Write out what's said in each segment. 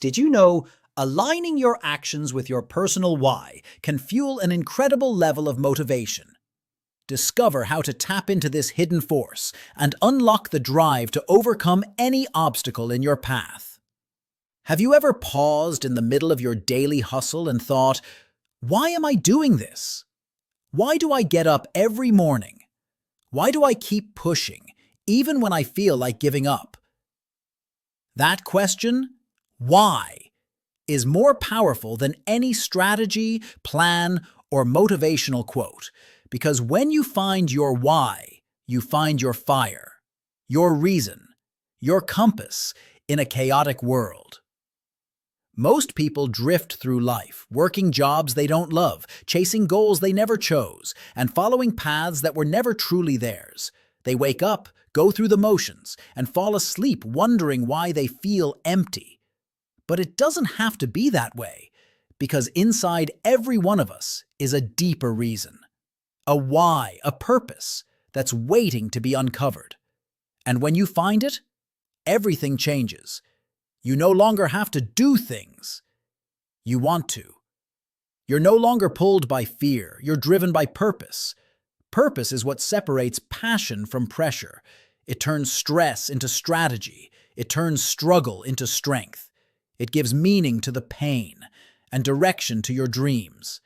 Did you know aligning your actions with your personal why can fuel an incredible level of motivation? Discover how to tap into this hidden force and unlock the drive to overcome any obstacle in your path. Have you ever paused in the middle of your daily hustle and thought, why am I doing this? Why do I get up every morning? Why do I keep pushing, even when I feel like giving up? That question, why, is more powerful than any strategy, plan, or motivational quote, because when you find your why, you find your fire, your reason, your compass in a chaotic world. Most people drift through life, working jobs they don't love, chasing goals they never chose, and following paths that were never truly theirs. They wake up, go through the motions, and fall asleep wondering why they feel empty. But it doesn't have to be that way, because inside every one of us is a deeper reason. A why, a purpose, that's waiting to be uncovered. And when you find it, everything changes. You no longer have to do things. You want to. You're no longer pulled by fear. You're driven by purpose. Purpose is what separates passion from pressure. It turns stress into strategy. It turns struggle into strength. It gives meaning to the pain and direction to your dreams.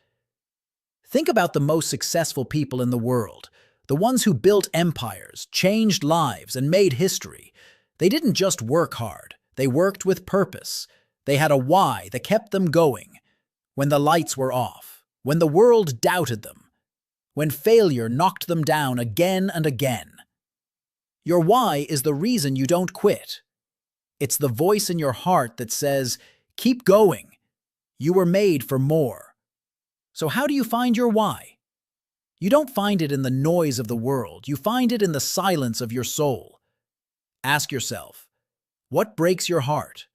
Think about the most successful people in the world, the ones who built empires, changed lives, and made history. They didn't just work hard. They worked with purpose. They had a why that kept them going when the lights were off, when the world doubted them, when failure knocked them down again and again. Your why is the reason you don't quit. It's the voice in your heart that says, keep going. You were made for more. So how do you find your why? You don't find it in the noise of the world. You find it in the silence of your soul. Ask yourself, what breaks your heart?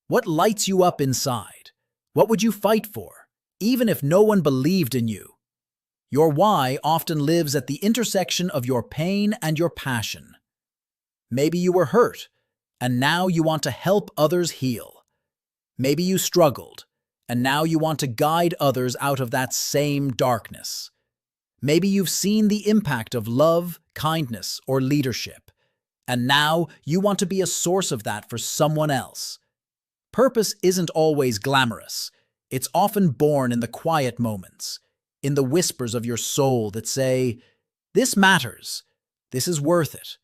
What lights you up inside? What would you fight for, even if no one believed in you? Your why often lives at the intersection of your pain and your passion. Maybe you were hurt, and now you want to help others heal. Maybe you struggled, and now you want to guide others out of that same darkness. Maybe you've seen the impact of love, kindness, or leadership, and now you want to be a source of that for someone else. Purpose isn't always glamorous. It's often born in the quiet moments, in the whispers of your soul that say, this matters, this is worth it.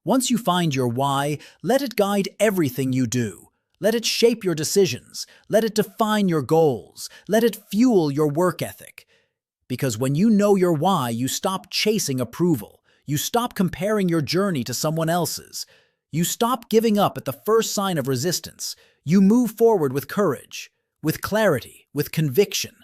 Once you find your why, let it guide everything you do. Let it shape your decisions. Let it define your goals. Let it fuel your work ethic. Because when you know your why, you stop chasing approval. You stop comparing your journey to someone else's. You stop giving up at the first sign of resistance. You move forward with courage, with clarity, with conviction.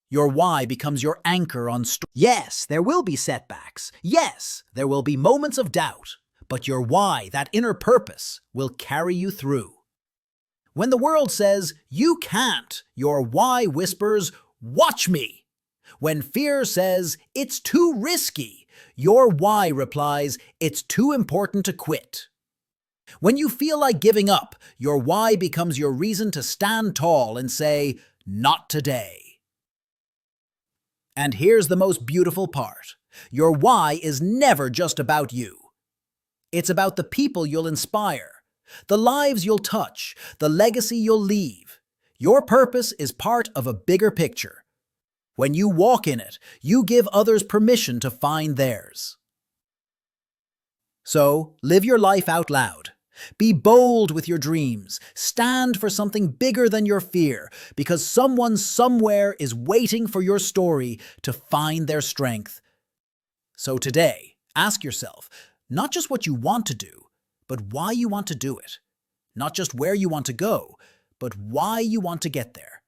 Your why becomes your anchor on Yes, there will be setbacks. Yes, there will be moments of doubt. But your why, that inner purpose, will carry you through. When the world says, you can't, your why whispers, watch me. When fear says, it's too risky, your why replies, it's too important to quit. When you feel like giving up, your why becomes your reason to stand tall and say, not today. And here's the most beautiful part. Your why is never just about you. It's about the people you'll inspire, the lives you'll touch, the legacy you'll leave. Your purpose is part of a bigger picture. When you walk in it, you give others permission to find theirs. So, live your life out loud. Be bold with your dreams. Stand for something bigger than your fear, because someone somewhere is waiting for your story to find their strength. So today, ask yourself, not just what you want to do, but why you want to do it. Not just where you want to go, but why you want to get there.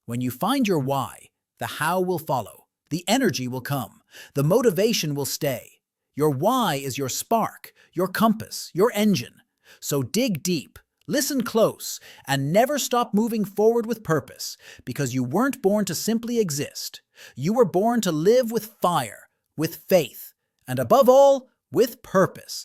When you find your why, the how will follow, the energy will come, the motivation will stay. Your why is your spark, your compass, your engine. So dig deep, listen close, and never stop moving forward with purpose, because you weren't born to simply exist. You were born to live with fire, with faith, and above all, with purpose.